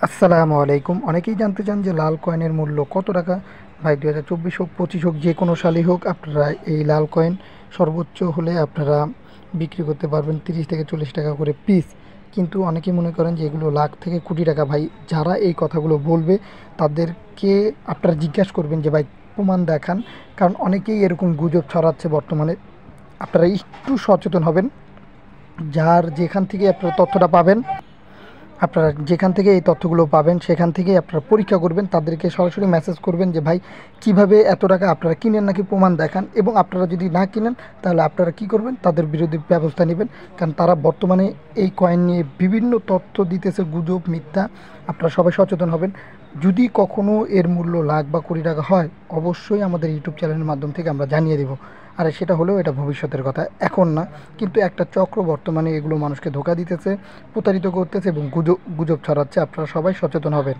আসসালামু আলাইকুম। অনেকেই জানতে চান যে লাল কয়েনের মূল্য কত টাকা? ভাই 2024 হোক 25 হোক যে কোনো সালই হোক আপনারা এই লাল কয়েন সর্বোচ্চ হলে আপনারা বিক্রি করতে পারবেন 30 থেকে 40 টাকা করে পিস। কিন্তু অনেকেই মনে করেন যে এগুলো লাখ থেকে কোটি টাকা। ভাই যারা এই কথাগুলো বলবে তাদেরকে আপনারা জিজ্ঞাসা করবেন যে ভাই প্রমাণ দেখান। কারণ অনেকেই এরকম গুজব ছড়াচ্ছে বর্তমানে। আপনারা একটু সচেতন হবেন। যার যেখান থেকে আপনারা তথ্যটা পাবেন, আপনারা যেখান থেকে এই তথ্যগুলো পাবেন সেখান থেকেই আপনারা পরীক্ষা করবেন, তাদেরকে সরাসরি মেসেজ করবেন যে ভাই কিভাবে এত টাকা আপনারা কিনেন নাকি প্রমাণ দেখান। এবং আপনারা যদি না কিনেন তাহলে আপনারা কি করবেন, তাদের বিরুদ্ধে ব্যবস্থা নেবেন। কারণ তারা বর্তমানে এই কয়েন নিয়ে বিভিন্ন তথ্য দিতেছে, গুজব, মিথ্যা। আপনারা সবাই সচেতন হবেন। যদি কখনো এর মূল্য লাখ বা কোটি টাকা হয় অবশ্যই আমাদের ইউটিউব চ্যানেলের মাধ্যম থেকে আমরা জানিয়ে দেব। আর সেটা হলেও এটা ভবিষ্যতের কথা, এখন না। কিন্তু একটা চক্র বর্তমানে এগুলো মানুষকে ধোঁকা দিতেছে, প্রতারিত করতেছে এবং গুজব গুজব ছড়াচ্ছে। আপনারা সবাই সচেতন হবেন।